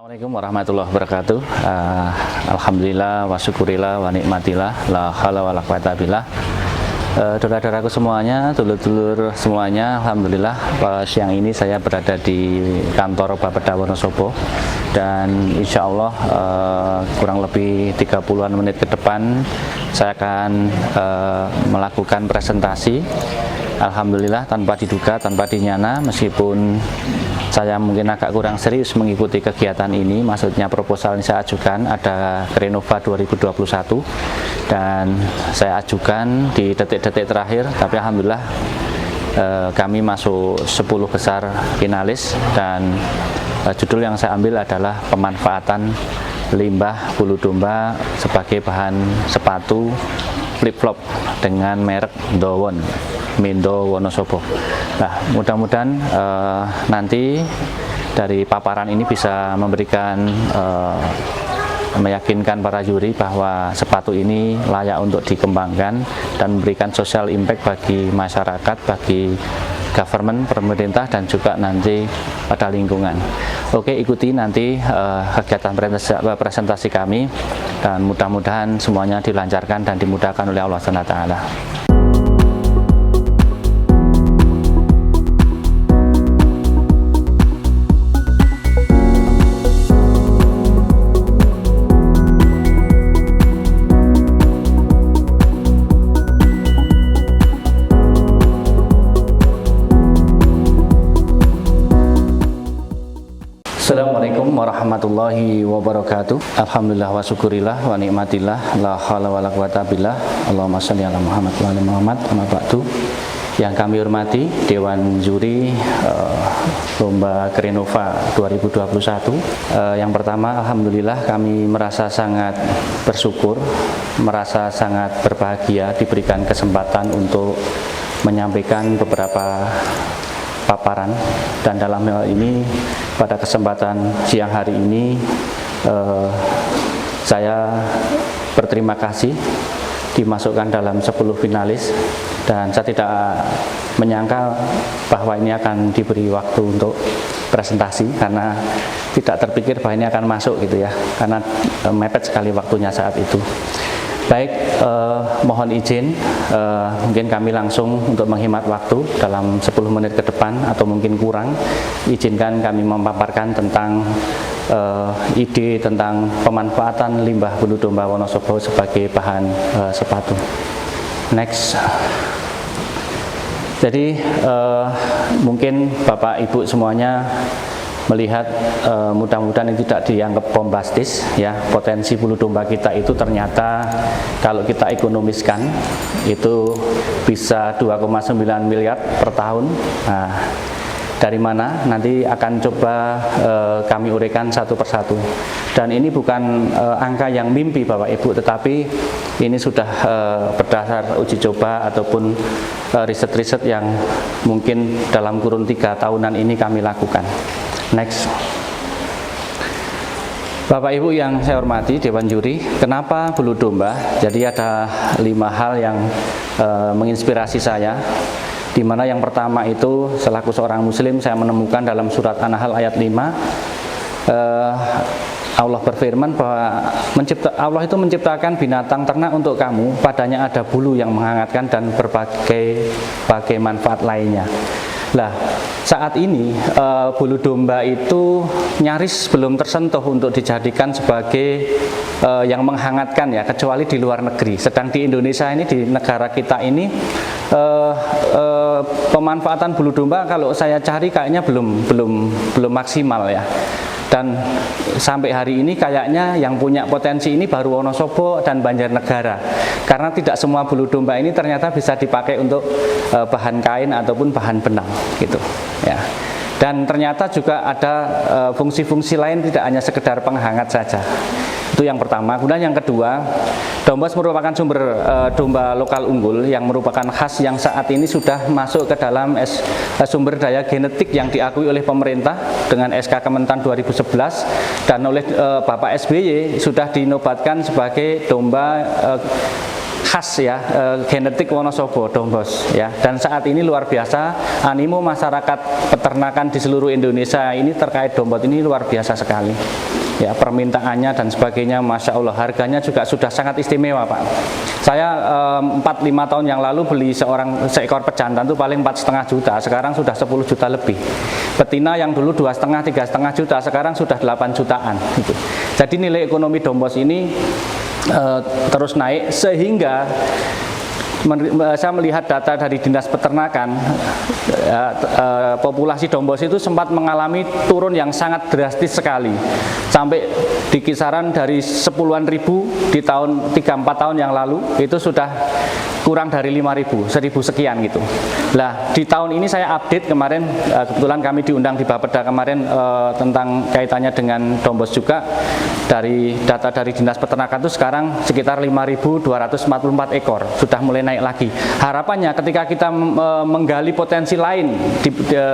Assalamualaikum warahmatullahi wabarakatuh. Alhamdulillah wa syukurillah wa nikmatillah la haula wala quwata billah. Saudara-saudaraku semuanya, dulur-dulur semuanya, alhamdulillah siang ini saya berada di kantor Bapeda Wonosobo dan insya Allah kurang lebih 30-an menit ke depan saya akan melakukan presentasi. Alhamdulillah tanpa diduga, tanpa dinyana, meskipun saya mungkin agak kurang serius mengikuti kegiatan ini. Maksudnya proposal yang saya ajukan ada Krenova 2021 dan saya ajukan di detik-detik terakhir, tapi alhamdulillah kami masuk 10 besar finalis dan judul yang saya ambil adalah pemanfaatan limbah bulu domba sebagai bahan sepatu flip-flop dengan merek Dowon Mindo Wonosobo. Nah, mudah-mudahan nanti dari paparan ini bisa memberikan meyakinkan para juri bahwa sepatu ini layak untuk dikembangkan dan memberikan social impact bagi masyarakat, bagi government, pemerintah, dan juga nanti pada lingkungan. Oke, ikuti nanti kegiatan presentasi kami dan mudah-mudahan semuanya dilancarkan dan dimudahkan oleh Allah SWT. Assalamualaikum warahmatullahi wabarakatuh. Alhamdulillah wa syukurillah wa nikmatillah la haula wala quwata billah. Allahumma shalli ala Muhammad wa ala Muhammad. Amma ba'du. Yang kami hormati Dewan Juri Lomba Krenova 2021. Yang pertama, alhamdulillah kami merasa sangat bersyukur, merasa sangat berbahagia diberikan kesempatan untuk menyampaikan beberapa paparan, dan dalam hal ini pada kesempatan siang hari ini saya berterima kasih dimasukkan dalam 10 finalis dan saya tidak menyangka bahwa ini akan diberi waktu untuk presentasi karena tidak terpikir bahwa ini akan masuk gitu ya, karena mepet sekali waktunya saat itu. Baik, mohon izin, mungkin kami langsung untuk menghemat waktu dalam 10 menit ke depan atau mungkin kurang, izinkan kami memaparkan tentang ide tentang pemanfaatan limbah bulu domba Wonosobo sebagai bahan sepatu. Next. Jadi mungkin Bapak Ibu semuanya melihat mudah-mudahan ini tidak dianggap bombastis ya, potensi bulu domba kita itu ternyata kalau kita ekonomiskan itu bisa 2,9 miliar per tahun. Nah, dari mana nanti akan coba kami uraikan satu persatu, dan ini bukan angka yang mimpi Bapak Ibu, tetapi ini sudah berdasar uji coba ataupun riset-riset yang mungkin dalam kurun 3 tahunan ini kami lakukan. Next. Bapak Ibu yang saya hormati Dewan Juri, kenapa bulu domba? Jadi ada 5 hal yang menginspirasi saya, di mana yang pertama itu selaku seorang muslim saya menemukan dalam surat An-Nahl ayat 5 Allah berfirman bahwa Allah itu menciptakan binatang ternak untuk kamu, padanya ada bulu yang menghangatkan dan berbagai manfaat lainnya. Lah, saat ini bulu domba itu nyaris belum tersentuh untuk dijadikan sebagai yang menghangatkan ya, kecuali di luar negeri. Sedang di Indonesia ini, di negara kita ini, pemanfaatan bulu domba kalau saya cari kayaknya belum maksimal ya. Dan sampai hari ini kayaknya yang punya potensi ini baru Wonosobo dan Banjarnegara, karena tidak semua bulu domba ini ternyata bisa dipakai untuk bahan kain ataupun bahan benang gitu ya. Dan ternyata juga ada fungsi-fungsi lain, tidak hanya sekedar penghangat saja. Itu yang pertama. Kemudian yang kedua, domba merupakan sumber domba lokal unggul yang merupakan khas yang saat ini sudah masuk ke dalam sumber daya genetik yang diakui oleh pemerintah dengan SK Kementan 2011, dan oleh Bapak SBY sudah dinobatkan sebagai domba khas ya, genetik Wonosobo Dombos ya. Dan saat ini luar biasa animo masyarakat peternakan di seluruh Indonesia ini terkait Dombos ini luar biasa sekali. Ya, permintaannya dan sebagainya, masya Allah, harganya juga sudah sangat istimewa Pak. Saya 4-5 tahun yang lalu beli seekor pejantan itu paling 4,5 juta, sekarang sudah 10 juta lebih. Betina yang dulu 2,5-3,5 juta, sekarang sudah 8 jutaan gitu. Jadi nilai ekonomi Dombos ini terus naik, sehingga saya melihat data dari Dinas Peternakan, populasi Dombos itu sempat mengalami turun yang sangat drastis sekali, sampai di kisaran dari 10-an ribu di tahun 3-4 tahun yang lalu itu sudah kurang dari 5.000, 1.000 sekian gitu. Nah, di tahun ini saya update kemarin, kebetulan kami diundang di Bapeda kemarin tentang kaitannya dengan Dombos juga. Dari data dari Dinas Peternakan itu sekarang sekitar 5.244 ekor, sudah mulai naik lagi. Harapannya ketika kita menggali potensi lain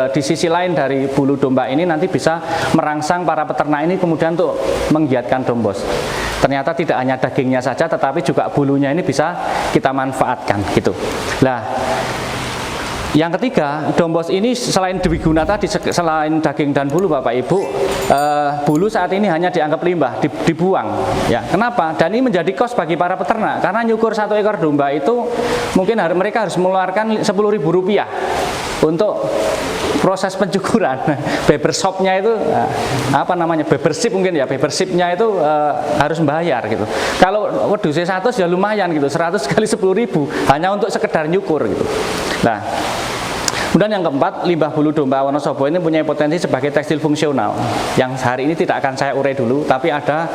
di sisi lain dari bulu domba ini, nanti bisa merangsang para peternak ini kemudian untuk menggiatkan Dombos. Ternyata tidak hanya dagingnya saja, tetapi juga bulunya ini bisa kita manfaatkan gitu. Nah, yang ketiga, Dombos ini selain diguna tadi, selain daging dan bulu Bapak Ibu, bulu saat ini hanya dianggap limbah, dibuang. Ya, kenapa? Dan ini menjadi kos bagi para peternak, karena nyukur satu ekor domba itu mungkin mereka harus mengeluarkan Rp10.000 untuk proses pencukuran. Barbershopnya itu barbershop mungkin ya, barbershopnya itu harus membayar gitu. Kalau wedhusnya 100 ya lumayan gitu, 100 kali 10.000 hanya untuk sekedar nyukur gitu. Nah, kemudian yang keempat, limbah bulu domba Wonosobo ini punya potensi sebagai tekstil fungsional, yang hari ini tidak akan saya urai dulu, tapi ada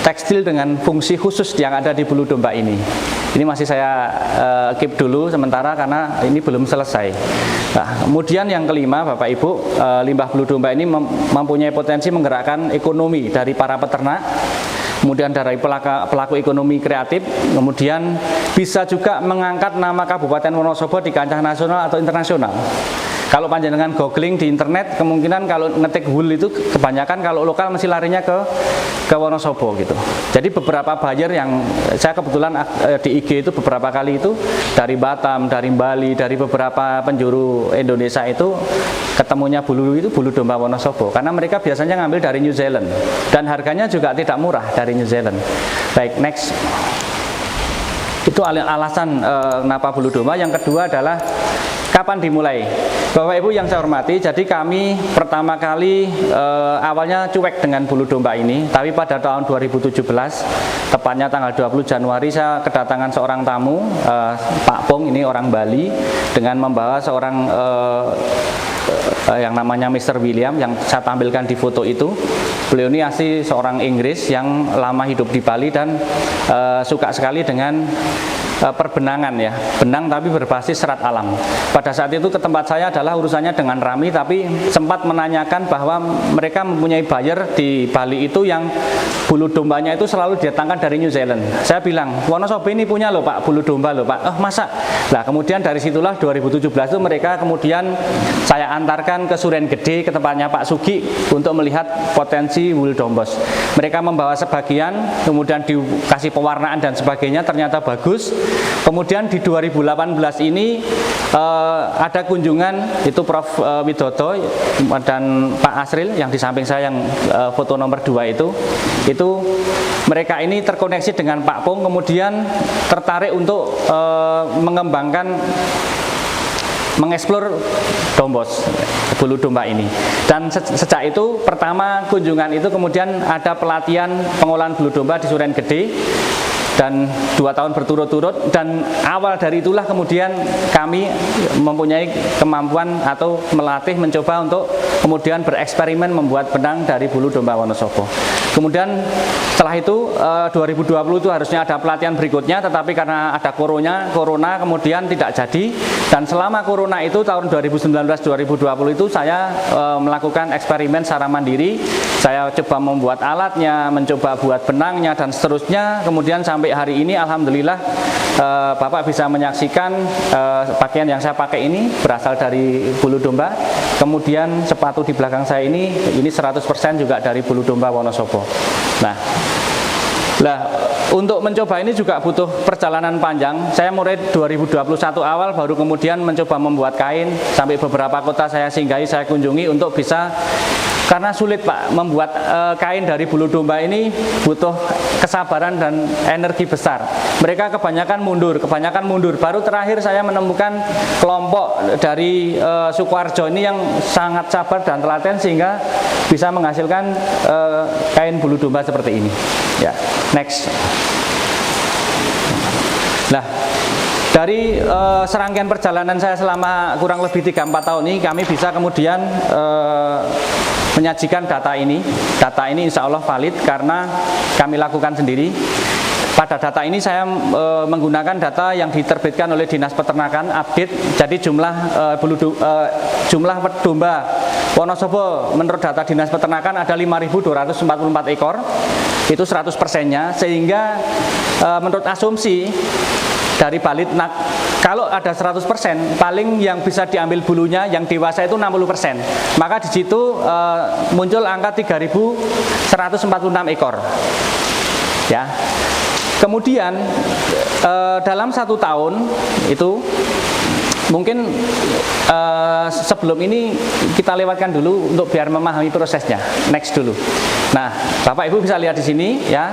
tekstil dengan fungsi khusus yang ada di bulu domba ini. Ini masih saya keep dulu sementara karena ini belum selesai. Nah, kemudian yang kelima Bapak Ibu, limbah bulu domba ini mempunyai potensi menggerakkan ekonomi dari para peternak, kemudian dari pelaku ekonomi kreatif, kemudian bisa juga mengangkat nama Kabupaten Wonosobo di kancah nasional atau internasional. Kalau panjenengan googling di internet, kemungkinan kalau ngetik wool itu kebanyakan kalau lokal mesti larinya ke Wonosobo gitu. Jadi beberapa buyer yang saya kebetulan di IG itu beberapa kali itu dari Batam, dari Bali, dari beberapa penjuru Indonesia itu ketemunya bulu domba Wonosobo, karena mereka biasanya ngambil dari New Zealand dan harganya juga tidak murah dari New Zealand. Baik, next. Itu alasan kenapa bulu domba. Yang kedua adalah kapan dimulai? Bapak Ibu yang saya hormati, jadi kami pertama kali awalnya cuek dengan bulu domba ini, tapi pada tahun 2017, tepatnya tanggal 20 Januari, saya kedatangan seorang tamu, Pak Pong, ini orang Bali, dengan membawa seorang yang namanya Mr. William, yang saya tampilkan di foto itu. Beliau ini asli seorang Inggris yang lama hidup di Bali dan suka sekali dengan perbenangan ya, benang tapi berbasis serat alam. Pada saat itu ke tempat saya adalah urusannya dengan Rami, tapi sempat menanyakan bahwa mereka mempunyai buyer di Bali itu yang bulu dombanya itu selalu didatangkan dari New Zealand. Saya bilang, Wonosobo ini punya loh Pak, bulu domba loh Pak. Oh masa? Nah kemudian dari situlah 2017 itu mereka kemudian saya antarkan ke Suren Gede, ke tempatnya Pak Sugi untuk melihat potensi bulu Dombos. Mereka membawa sebagian, kemudian dikasih pewarnaan dan sebagainya, ternyata bagus. Kemudian di 2018 ini ada kunjungan itu Prof. Widodo dan Pak Asril yang di samping saya yang foto nomor 2 itu mereka ini terkoneksi dengan Pak Pong, kemudian tertarik untuk mengembangkan, mengeksplor Dombos, bulu domba ini. Dan sejak itu pertama kunjungan itu kemudian ada pelatihan pengolahan bulu domba di Suren Gede, dan 2 tahun berturut-turut, dan awal dari itulah kemudian kami mempunyai kemampuan atau melatih, mencoba untuk kemudian bereksperimen membuat benang dari bulu domba Wonosobo. Kemudian setelah itu 2020 itu harusnya ada pelatihan berikutnya, tetapi karena ada corona kemudian tidak jadi. Dan selama corona itu tahun 2019-2020 itu saya melakukan eksperimen secara mandiri. Saya coba membuat alatnya, mencoba buat benangnya dan seterusnya. Kemudian sampai hari ini alhamdulillah Bapak bisa menyaksikan pakaian yang saya pakai ini berasal dari bulu domba. Kemudian sepatu di belakang saya ini 100% juga dari bulu domba Wonosobo. Nah, Nah, untuk mencoba ini juga butuh perjalanan panjang. Saya mulai 2021 awal, baru kemudian mencoba membuat kain. Sampai beberapa kota saya singgahi, saya kunjungi untuk bisa, karena sulit Pak, membuat kain dari bulu domba ini butuh kesabaran dan energi besar. Mereka kebanyakan mundur. Baru terakhir saya menemukan kelompok dari Sukoharjo ini yang sangat sabar dan telaten sehingga bisa menghasilkan kain bulu domba seperti ini. Ya, next. Nah, dari serangkaian perjalanan saya selama kurang lebih 3-4 tahun ini, kami bisa kemudian menyajikan data ini. Data ini insya Allah valid karena kami lakukan sendiri. Pada data ini saya menggunakan data yang diterbitkan oleh Dinas Peternakan, update. Jadi jumlah domba Wonosobo menurut data Dinas Peternakan ada 5.244 ekor. Itu 100%-nya, sehingga menurut asumsi dari Balitnak, kalau ada 100%, paling yang bisa diambil bulunya yang dewasa itu 60%. Maka di situ muncul angka 3.146 ekor. Ya. Kemudian dalam 1 tahun itu mungkin sebelum ini kita lewatkan dulu untuk biar memahami prosesnya. Next dulu. Nah, Bapak Ibu bisa lihat di sini ya.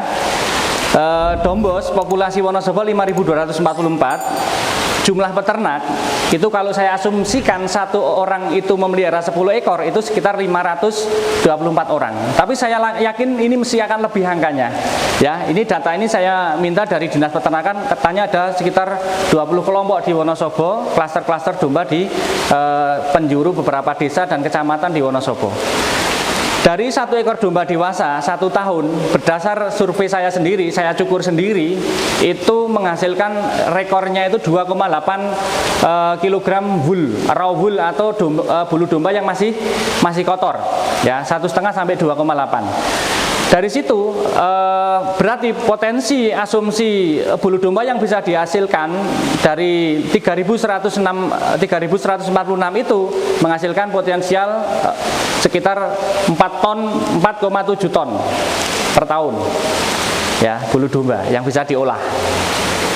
Dombos populasi Wonosobo 5.244. Jumlah peternak itu kalau saya asumsikan satu orang itu memelihara 10 ekor itu sekitar 524 orang. Tapi saya yakin ini mesti akan lebih angkanya. Ya, ini data ini saya minta dari Dinas Peternakan, katanya ada sekitar 20 kelompok di Wonosobo, klaster-klaster domba di penjuru beberapa desa dan kecamatan di Wonosobo. Dari 1 ekor domba dewasa 1 tahun, berdasar survei saya sendiri, saya cukur sendiri, itu menghasilkan rekornya itu 2,8 kg wool, raw wool atau bulu domba yang masih kotor, ya 1,5 sampai 2,8. Dari situ berarti potensi asumsi bulu domba yang bisa dihasilkan dari 3.146 itu menghasilkan potensial sekitar 4,7 ton per tahun. Ya, bulu domba yang bisa diolah.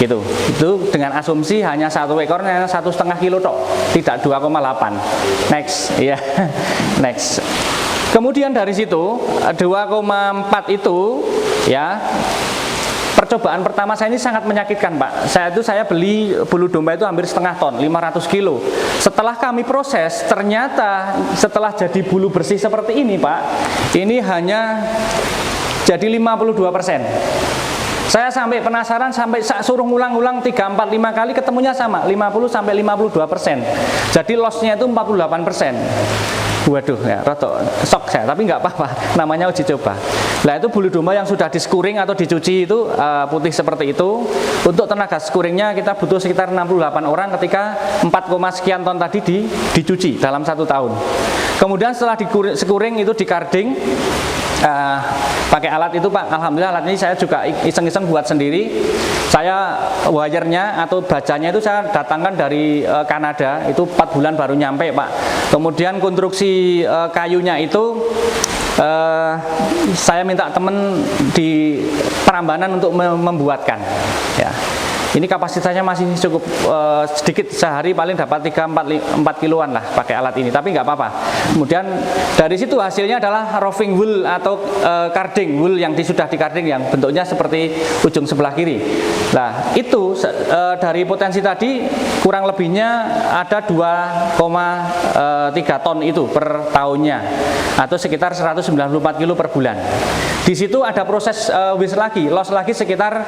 Gitu. Itu dengan asumsi hanya 1 ekornya 1,5 kilo tok, tidak 2,8. Next, ya. Next. Kemudian dari situ 2,4 itu ya, percobaan pertama saya ini sangat menyakitkan Pak. Saya beli bulu domba itu hampir setengah ton, 500 kilo. Setelah kami proses, ternyata setelah jadi bulu bersih seperti ini Pak, ini hanya jadi 52%. Saya sampai penasaran, sampai suruh ngulang-ulang 3, 4, 5 kali ketemunya sama, 50-52%. Jadi lossnya itu 48%. Waduh, ya, rotok shock saya, tapi nggak apa-apa, namanya uji coba. Nah itu bulu domba yang sudah di-skuring atau dicuci itu putih seperti itu. Untuk tenaga skuringnya kita butuh sekitar 68 orang ketika 4, sekian ton tadi dicuci dalam 1 tahun. Kemudian setelah di-skuring itu dikarding, pakai alat itu Pak. Alhamdulillah alat ini saya juga iseng-iseng buat sendiri. Saya wire-nya atau bajanya itu saya datangkan dari Kanada, itu 4 bulan baru nyampe Pak. Kemudian konstruksi kayunya itu saya minta teman di Prambanan untuk membuatkan ya. Ini kapasitasnya masih cukup sedikit, sehari paling dapat 3-4 kiloan lah pakai alat ini, tapi nggak apa-apa. Kemudian dari situ hasilnya adalah roving wool atau carding wool yang sudah dikarding, yang bentuknya seperti ujung sebelah kiri. Nah itu dari potensi tadi kurang lebihnya ada 2,3 ton itu per tahunnya, atau sekitar 194 kilo per bulan. Di situ ada proses loss lagi sekitar,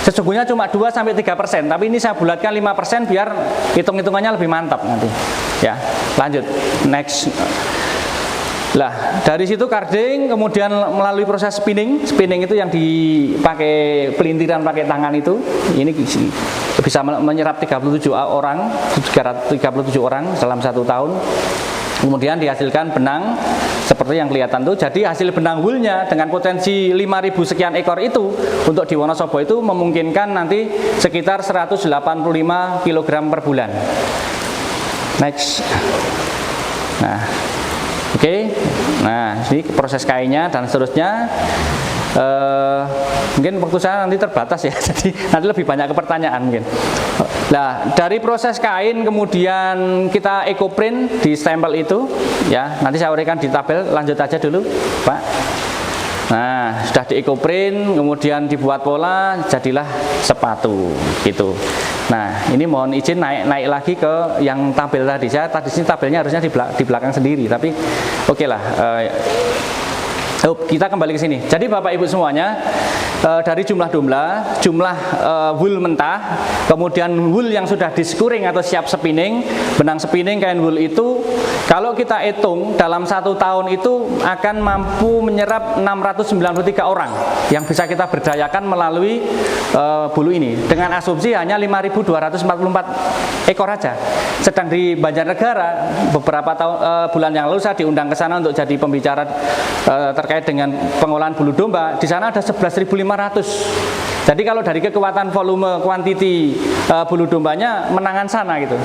sesungguhnya cuma 2-3%, tapi ini saya bulatkan 5% biar hitung-hitungannya lebih mantap nanti. Ya, lanjut. Next. Lah, dari situ carding, kemudian melalui proses spinning. Spinning itu yang dipakai pelintiran pakai tangan itu. Ini bisa menyerap 37 orang dalam 1 tahun. Kemudian dihasilkan benang seperti yang kelihatan tuh. Jadi hasil benang woolnya dengan potensi 5.000 sekian ekor itu untuk di Wonosobo itu memungkinkan nanti sekitar 185 kg per bulan. Next. Nah, oke. Nah, ini proses kainnya dan seterusnya. Mungkin waktu saya nanti terbatas ya, jadi nanti lebih banyak ke pertanyaan mungkin. Nah, dari proses kain kemudian kita ekoprint di stempel itu, ya nanti saya uraikan di tabel. Lanjut aja dulu, Pak. Nah, sudah di ekoprint, kemudian dibuat pola, jadilah sepatu gitu. Nah, ini mohon izin naik lagi ke yang tabel tadi. Saya tadi sini tabelnya harusnya di belakang sendiri, tapi oke lah. Kita kembali ke sini. Jadi Bapak Ibu semuanya, dari jumlah domba, jumlah wool mentah, kemudian wool yang sudah di-skuring atau siap spinning, benang spinning kain wool itu, kalau kita hitung dalam 1 tahun itu akan mampu menyerap 693 orang yang bisa kita berdayakan melalui bulu ini. Dengan asumsi hanya 5.244 ekor aja. Sedang di Banjarnegara beberapa bulan yang lalu saya diundang ke sana untuk jadi pembicara terkait dengan pengolahan bulu domba. Di sana ada 11.500. Jadi kalau dari kekuatan volume kuantiti bulu dombanya menangan sana gitu.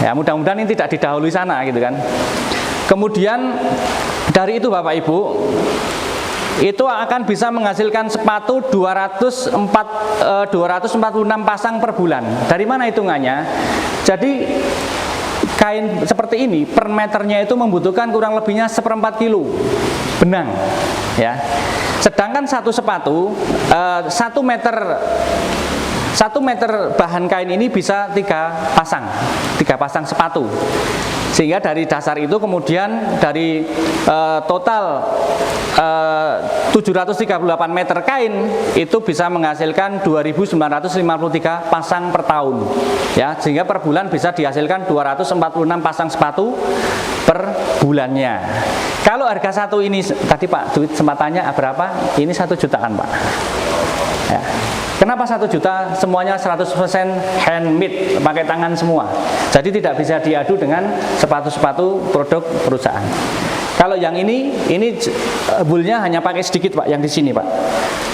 Ya, mudah-mudahan ini tidak didahului sana gitu kan. Kemudian dari itu Bapak Ibu, itu akan bisa menghasilkan sepatu 246 pasang per bulan. Dari mana hitungannya? Jadi kain seperti ini per meternya itu membutuhkan kurang lebihnya 1/4 kilo benang, ya. Sedangkan satu sepatu 1 meter bahan kain ini bisa 3 pasang sepatu. Sehingga dari dasar itu kemudian dari total 738 meter kain itu bisa menghasilkan 2.953 pasang per tahun, ya, sehingga per bulan bisa dihasilkan 246 pasang sepatu per bulannya. Kalau harga satu ini tadi Pak Duit sempat tanya berapa, ini 1 jutaan Pak, ya. Kenapa 1 juta? Semuanya 100% handmade, pakai tangan semua. Jadi tidak bisa diadu dengan sepatu-sepatu produk perusahaan. Kalau yang ini woolnya hanya pakai sedikit Pak, yang di sini Pak.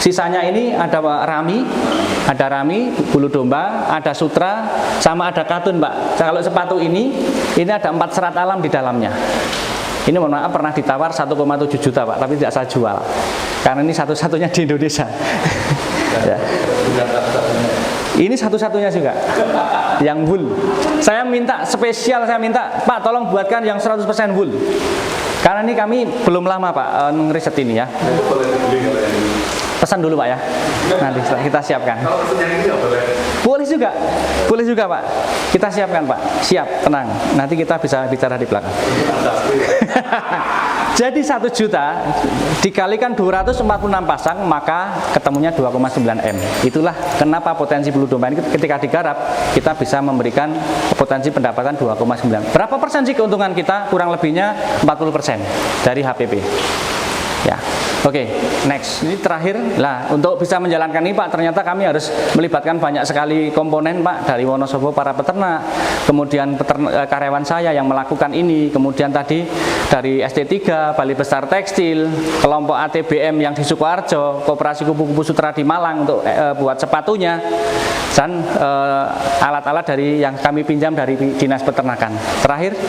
Sisanya ini ada rami, bulu domba, ada sutra, sama ada katun Pak. Kalau sepatu ini ada 4 serat alam di dalamnya. Ini mohon maaf pernah ditawar 1,7 juta Pak, tapi tidak saya jual. Karena ini satu-satunya di Indonesia. Ya. Ini satu-satunya juga yang wool. Saya minta spesial, Pak tolong buatkan yang 100% wool. Karena ini kami belum lama Pak ngeriset ini ya. Pesan dulu Pak ya. Nanti kita siapkan. Boleh juga Pak. Kita siapkan Pak. Siap, tenang. Nanti kita bisa bicara di belakang. Jadi 1 juta dikalikan 246 pasang, maka ketemunya 2,9 M. Itulah kenapa potensi bulu domba ini ketika digarap kita bisa memberikan potensi pendapatan 2,9. Berapa persen sih keuntungan kita? Kurang lebihnya 40% dari HPP. Ya. Oke, next. Ini terakhir. Lah, untuk bisa menjalankan ini Pak, ternyata kami harus melibatkan banyak sekali komponen Pak, dari Wonosobo para peternak, kemudian karyawan saya yang melakukan ini, kemudian tadi dari ST3, Bali Besar Tekstil, kelompok ATBM yang di Sukoharjo, Koperasi Kupu-Kupu Sutra di Malang untuk buat sepatunya, dan alat-alat dari yang kami pinjam dari Dinas Peternakan. Terakhir,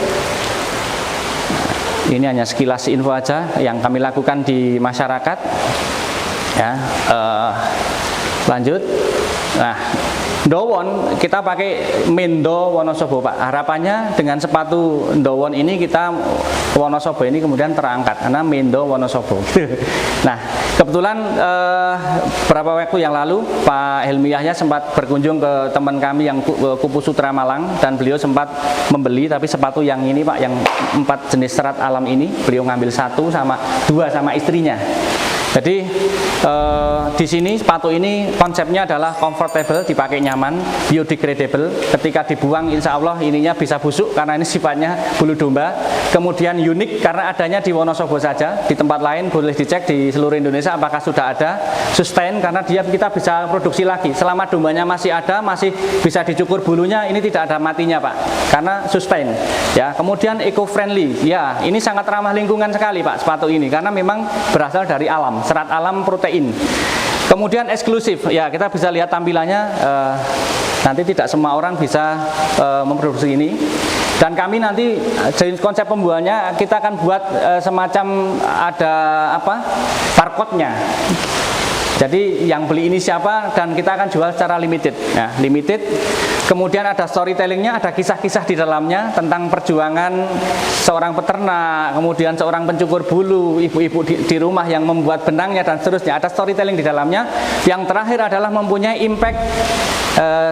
ini hanya sekilas info aja yang kami lakukan di masyarakat. Ya, lanjut. Nah, Ndowon kita pakai Mendo Wonosobo Pak. Harapannya dengan sepatu Ndowon ini kita Wonosobo ini kemudian terangkat karena Mendo Wonosobo. Nah, kebetulan beberapa waktu yang lalu Pak Helmi Yahya sempat berkunjung ke teman kami yang Kupu Sutra Malang, dan beliau sempat membeli tapi sepatu yang ini Pak, yang 4 jenis serat alam ini beliau ngambil 1 sama 2 sama istrinya. Jadi di sini sepatu ini konsepnya adalah comfortable, dipakai nyaman, biodegradable. Ketika dibuang insya Allah ininya bisa busuk karena ini sifatnya bulu domba. Kemudian unik karena adanya di Wonosobo saja, di tempat lain boleh dicek di seluruh Indonesia apakah sudah ada. Sustain karena kita bisa produksi lagi selama dombanya masih ada, masih bisa dicukur bulunya, ini tidak ada matinya Pak, karena sustain. Ya, kemudian eco friendly. Ya, ini sangat ramah lingkungan sekali Pak sepatu ini karena memang berasal dari alam, serat alam protein. Kemudian eksklusif, ya kita bisa lihat tampilannya. Nanti tidak semua orang bisa memproduksi ini. Dan kami nanti jadi konsep pembuahannya kita akan buat semacam ada barcode-nya. Jadi yang beli ini siapa, dan kita akan jual secara limited. Nah, limited. Kemudian ada storytellingnya, ada kisah-kisah di dalamnya tentang perjuangan seorang peternak, kemudian seorang pencukur bulu, ibu-ibu di rumah yang membuat benangnya dan seterusnya. Ada storytelling di dalamnya. Yang terakhir adalah mempunyai impact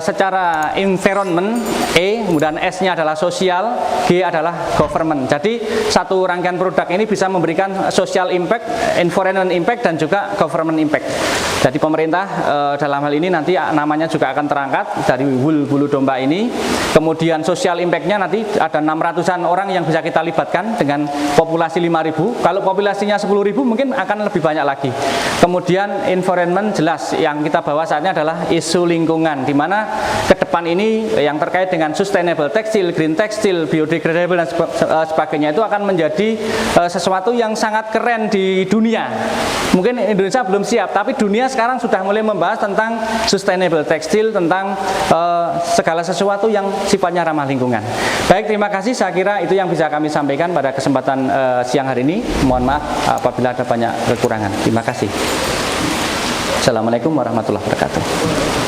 secara environment, E, kemudian S-nya adalah sosial, G adalah government. Jadi satu rangkaian produk ini bisa memberikan social impact, environment impact, dan juga government impact. Jadi pemerintah dalam hal ini nanti namanya juga akan terangkat dari wool bulu domba ini. Kemudian social impact-nya nanti ada 600-an orang yang bisa kita libatkan dengan populasi 5.000. Kalau populasinya 10.000 mungkin akan lebih banyak lagi. Kemudian environment jelas yang kita bawa saatnya adalah isu lingkungan, di mana ke depan ini yang terkait dengan sustainable textile, green textile, biodegradable dan sebagainya itu akan menjadi sesuatu yang sangat keren di dunia. Mungkin Indonesia belum siap, tapi dunia sekarang sudah mulai membahas tentang sustainable textile, tentang segala sesuatu yang sifatnya ramah lingkungan. Baik, terima kasih. Saya kira itu yang bisa kami sampaikan pada kesempatan siang hari ini. Mohon maaf apabila ada banyak kekurangan. Terima kasih. Assalamualaikum warahmatullahi wabarakatuh.